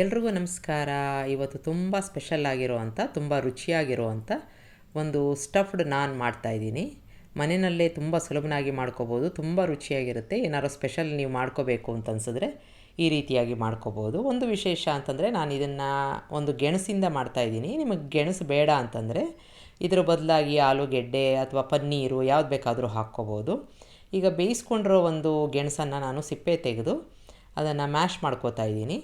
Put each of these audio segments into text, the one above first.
ಎಲ್ರಿಗೂ ನಮಸ್ಕಾರ. ಇವತ್ತು ತುಂಬ ಸ್ಪೆಷಲ್ ಆಗಿರುವಂಥ ತುಂಬ ರುಚಿಯಾಗಿರುವಂಥ ಒಂದು ಸ್ಟಫ್ಡ್ ನಾನ್ ಮಾಡ್ತಾಯಿದ್ದೀನಿ. ಮನೆಯಲ್ಲೇ ತುಂಬ ಸುಲಭನಾಗಿ ಮಾಡ್ಕೋಬೋದು, ತುಂಬ ರುಚಿಯಾಗಿರುತ್ತೆ. ಏನಾದ್ರು ಸ್ಪೆಷಲ್ ನೀವು ಮಾಡ್ಕೋಬೇಕು ಅಂತ ಅನಿಸಿದ್ರೆ ಈ ರೀತಿಯಾಗಿ ಮಾಡ್ಕೋಬೋದು. ಒಂದು ವಿಶೇಷ ಅಂತಂದರೆ ನಾನು ಇದನ್ನು ಒಂದು ಗೆಣಸಿಂದ ಮಾಡ್ತಾಯಿದ್ದೀನಿ. ನಿಮಗೆ ಗೆಣಸು ಬೇಡ ಅಂತಂದರೆ ಇದರ ಬದಲಾಗಿ ಆಲೂಗೆಡ್ಡೆ ಅಥವಾ ಪನ್ನೀರು ಯಾವ್ದು ಬೇಕಾದರೂ ಹಾಕ್ಕೋಬೋದು. ಈಗ ಬೇಯಿಸ್ಕೊಂಡಿರೋ ಒಂದು ಗೆಣಸನ್ನು ನಾನು ಸಿಪ್ಪೆ ತೆಗೆದು ಅದನ್ನು ಮ್ಯಾಶ್ ಮಾಡ್ಕೋತಾ ಇದ್ದೀನಿ.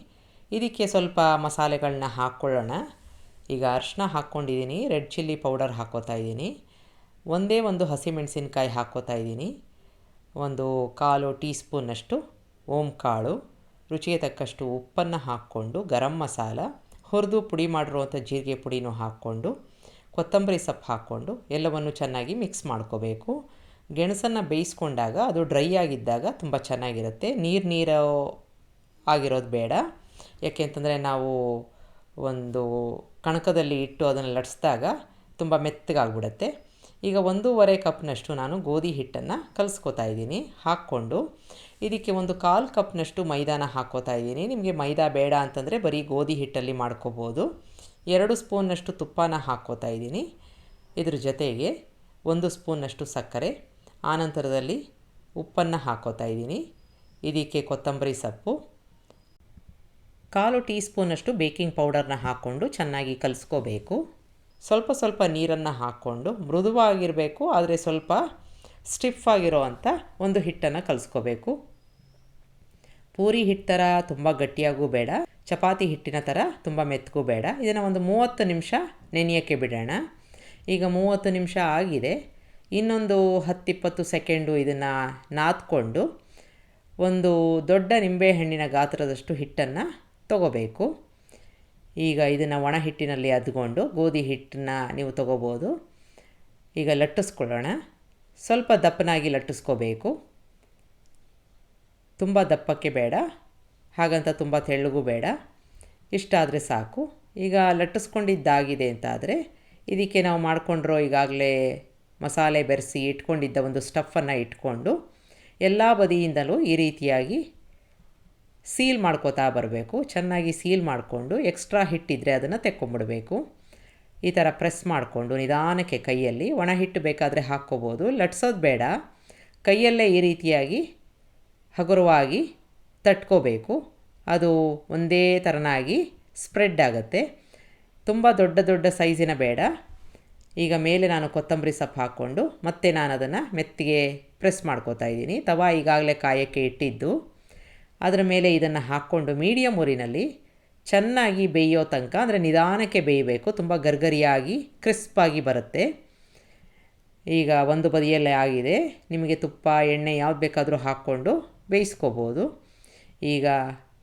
ಇದಕ್ಕೆ ಸ್ವಲ್ಪ ಮಸಾಲೆಗಳನ್ನ ಹಾಕ್ಕೊಳ್ಳೋಣ. ಈಗ ಅರಿಶಿನ ಹಾಕ್ಕೊಂಡಿದ್ದೀನಿ, ರೆಡ್ ಚಿಲ್ಲಿ ಪೌಡರ್ ಹಾಕ್ಕೋತಾ ಇದ್ದೀನಿ, ಒಂದೇ ಒಂದು ಹಸಿಮೆಣಸಿನ್ಕಾಯಿ ಹಾಕ್ಕೋತಾ ಇದ್ದೀನಿ, ಒಂದು 1/4 ಟೀ ಸ್ಪೂನ್ನಷ್ಟು ಓಂಕಾಳು, ರುಚಿಗೆ ತಕ್ಕಷ್ಟು ಉಪ್ಪನ್ನು ಹಾಕ್ಕೊಂಡು, ಗರಂ ಮಸಾಲ, ಹುರಿದು ಪುಡಿ ಮಾಡಿರುವಂಥ ಜೀರಿಗೆ ಪುಡಿನೂ ಹಾಕ್ಕೊಂಡು, ಕೊತ್ತಂಬರಿ ಸೊಪ್ಪು ಹಾಕ್ಕೊಂಡು ಎಲ್ಲವನ್ನು ಚೆನ್ನಾಗಿ ಮಿಕ್ಸ್ ಮಾಡ್ಕೋಬೇಕು. ಗೆಣಸನ್ನು ಬೇಯಿಸ್ಕೊಂಡಾಗ ಅದು ಡ್ರೈ ಆಗಿದ್ದಾಗ ತುಂಬ ಚೆನ್ನಾಗಿರುತ್ತೆ. ನೀರು ಆಗಿರೋದು ಬೇಡ. ಯಾಕೆ ಅಂತಂದರೆ ನಾವು ಒಂದು ಕಣಕದಲ್ಲಿ ಇಟ್ಟು ಅದನ್ನು ಲಟ್ಸಿದಾಗ ತುಂಬ ಮೆತ್ತಗಾಗ್ಬಿಡುತ್ತೆ. ಈಗ 1.5 ಕಪ್ನಷ್ಟು ನಾನು ಗೋಧಿ ಹಿಟ್ಟನ್ನು ಕಲಿಸ್ಕೋತಾ ಇದ್ದೀನಿ. ಹಾಕ್ಕೊಂಡು ಇದಕ್ಕೆ ಒಂದು 1/4 ಕಪ್ನಷ್ಟು ಮೈದಾನ ಹಾಕ್ಕೋತಾ ಇದ್ದೀನಿ. ನಿಮಗೆ ಮೈದಾ ಬೇಡ ಅಂತಂದರೆ ಬರೀ ಗೋಧಿ ಹಿಟ್ಟಲ್ಲಿ ಮಾಡ್ಕೋಬೋದು. 2 ಸ್ಪೂನ್ನಷ್ಟು ತುಪ್ಪನ ಹಾಕ್ಕೋತಾ ಇದ್ದೀನಿ. ಇದ್ರ ಜೊತೆಗೆ 1 ಸ್ಪೂನ್ನಷ್ಟು ಸಕ್ಕರೆ, ಆನಂತರದಲ್ಲಿ ಉಪ್ಪನ್ನು ಹಾಕ್ಕೋತಾ ಇದ್ದೀನಿ. ಇದಕ್ಕೆ ಕೊತ್ತಂಬರಿ ಸೊಪ್ಪು, 1/4 ಟೀ ಸ್ಪೂನಷ್ಟು ಬೇಕಿಂಗ್ ಪೌಡರ್ನ ಹಾಕ್ಕೊಂಡು ಚೆನ್ನಾಗಿ ಕಲಿಸ್ಕೋಬೇಕು. ಸ್ವಲ್ಪ ನೀರನ್ನು ಹಾಕ್ಕೊಂಡು ಮೃದುವಾಗಿರಬೇಕು, ಆದರೆ ಸ್ವಲ್ಪ ಸ್ಟಿಫ್ ಆಗಿರೋ ಅಂಥ ಒಂದು ಹಿಟ್ಟನ್ನು ಕಲಿಸ್ಕೋಬೇಕು. ಪೂರಿ ಹಿಟ್ಟು ಥರ ತುಂಬ ಗಟ್ಟಿಯಾಗೂ ಬೇಡ, ಚಪಾತಿ ಹಿಟ್ಟಿನ ಥರ ತುಂಬ ಮೆತ್ತಗೂ ಬೇಡ. ಇದನ್ನು ಒಂದು 30 ನಿಮಿಷ ನೆನೆಯೋಕ್ಕೆ ಬಿಡೋಣ. ಈಗ 30 ನಿಮಿಷ ಆಗಿದೆ. ಇನ್ನೊಂದು 10-20 ಸೆಕೆಂಡು ಇದನ್ನು ನಾದ್ಕೊಂಡು ಒಂದು ದೊಡ್ಡ ನಿಂಬೆಹಣ್ಣಿನ ಗಾತ್ರದಷ್ಟು ಹಿಟ್ಟನ್ನು ತೊಗೋಬೇಕು. ಈಗ ಇದನ್ನು ಒಣ ಹಿಟ್ಟಿನಲ್ಲಿ ಅದ್ಕೊಂಡು ಗೋಧಿ ಹಿಟ್ಟನ್ನ ನೀವು ತೊಗೋಬೋದು. ಈಗ ಲಟ್ಟಿಸ್ಕೊಳ್ಳೋಣ. ಸ್ವಲ್ಪ ದಪ್ಪನಾಗಿ ಲಟ್ಟಿಸ್ಕೋಬೇಕು, ತುಂಬ ದಪ್ಪಕ್ಕೆ ಬೇಡ, ಹಾಗಂತ ತುಂಬ ತೆಳ್ಳಗೂ ಬೇಡ, ಇಷ್ಟಾದರೆ ಸಾಕು. ಈಗ ಲಟ್ಟಿಸ್ಕೊಂಡಿದ್ದಾಗಿದೆ ಅಂತಾದರೆ ಇದಕ್ಕೆ ನಾವು ಮಾಡಿಕೊಂಡಿರೋ ಈಗಾಗಲೇ ಮಸಾಲೆ ಬೆರೆಸಿ ಇಟ್ಕೊಂಡಿದ್ದ ಒಂದು ಸ್ಟಫನ್ನು ಇಟ್ಕೊಂಡು ಎಲ್ಲ ಬದಿಯಿಂದಲೂ ಈ ರೀತಿಯಾಗಿ ಸೀಲ್ ಮಾಡ್ಕೋತಾ ಬರಬೇಕು. ಚೆನ್ನಾಗಿ ಸೀಲ್ ಮಾಡಿಕೊಂಡು ಎಕ್ಸ್ಟ್ರಾ ಹಿಟ್ಟಿದ್ರೆ ಅದನ್ನು ತೆಕ್ಕೊಂಬಿಡಬೇಕು. ಈ ಥರ ಪ್ರೆಸ್ ಮಾಡಿಕೊಂಡು ನಿಧಾನಕ್ಕೆ ಕೈಯಲ್ಲಿ, ಒಣ ಹಿಟ್ಟು ಬೇಕಾದರೆ ಹಾಕ್ಕೋಬೋದು, ಲಟ್ಸೋದು ಬೇಡ. ಕೈಯಲ್ಲೇ ಈ ರೀತಿಯಾಗಿ ಹಗುರವಾಗಿ ತಟ್ಕೋಬೇಕು. ಅದು ಒಂದೇ ಥರನಾಗಿ ಸ್ಪ್ರೆಡ್ ಆಗುತ್ತೆ. ತುಂಬ ದೊಡ್ಡ ಸೈಜಿನ ಬೇಡ. ಈಗ ಮೇಲೆ ನಾನು ಕೊತ್ತಂಬರಿ ಸೊಪ್ಪು ಹಾಕ್ಕೊಂಡು ಮತ್ತೆ ನಾನು ಅದನ್ನು ಮೆತ್ತಿಗೆ ಪ್ರೆಸ್ ಮಾಡ್ಕೋತಾ ಇದ್ದೀನಿ. ತವಾ ಈಗಾಗಲೇ ಕಾಯೋಕ್ಕೆ ಇಟ್ಟಿದ್ದು, ಅದರ ಮೇಲೆ ಇದನ್ನು ಹಾಕ್ಕೊಂಡು ಮೀಡಿಯಮ್ ಉರಿನಲ್ಲಿ ಚೆನ್ನಾಗಿ ಬೇಯೋ ತನಕ, ಅಂದರೆ ನಿಧಾನಕ್ಕೆ ಬೇಯಬೇಕು, ತುಂಬ ಗರ್ಗರಿಯಾಗಿ ಕ್ರಿಸ್ಪಾಗಿ ಬರುತ್ತೆ. ಈಗ ಒಂದು ಬದಿಯಲ್ಲೇ ಆಗಿದೆ. ನಿಮಗೆ ತುಪ್ಪ ಎಣ್ಣೆ ಯಾವ್ದು ಬೇಕಾದರೂ ಹಾಕ್ಕೊಂಡು ಬೇಯಿಸ್ಕೋಬೋದು. ಈಗ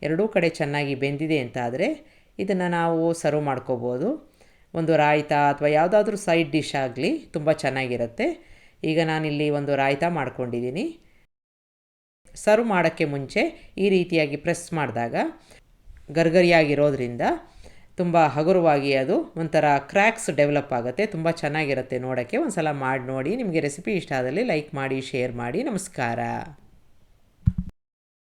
ಎರಡೂ ಕಡೆ ಚೆನ್ನಾಗಿ ಬೆಂದಿದೆ ಅಂತಾದರೆ ಇದನ್ನು ನಾವು ಸರ್ವ್ ಮಾಡ್ಕೋಬೋದು. ಒಂದು ರಾಯ್ತ ಅಥವಾ ಯಾವುದಾದ್ರೂ ಸೈಡ್ ಡಿಶ್ ಆಗಲಿ ತುಂಬ ಚೆನ್ನಾಗಿರುತ್ತೆ. ಈಗ ನಾನಿಲ್ಲಿ ಒಂದು ರಾಯ್ತ ಮಾಡ್ಕೊಂಡಿದ್ದೀನಿ. ಸರ್ವ್ ಮಾಡೋಕ್ಕೆ ಮುಂಚೆ ಈ ರೀತಿಯಾಗಿ ಪ್ರೆಸ್ ಮಾಡಿದಾಗ ಗರ್ಗರಿಯಾಗಿರೋದ್ರಿಂದ ತುಂಬ ಹಗುರವಾಗಿ ಅದು ಒಂಥರ ಕ್ರ್ಯಾಕ್ಸ್ ಡೆವಲಪ್ ಆಗುತ್ತೆ. ತುಂಬ ಚೆನ್ನಾಗಿರುತ್ತೆ ನೋಡೋಕ್ಕೆ. ಒಂದು ಸಲ ಮಾಡಿ ನೋಡಿ. ನಿಮಗೆ ರೆಸಿಪಿ ಇಷ್ಟ ಆದಲ್ಲಿ ಲೈಕ್ ಮಾಡಿ, ಶೇರ್ ಮಾಡಿ. ನಮಸ್ಕಾರ.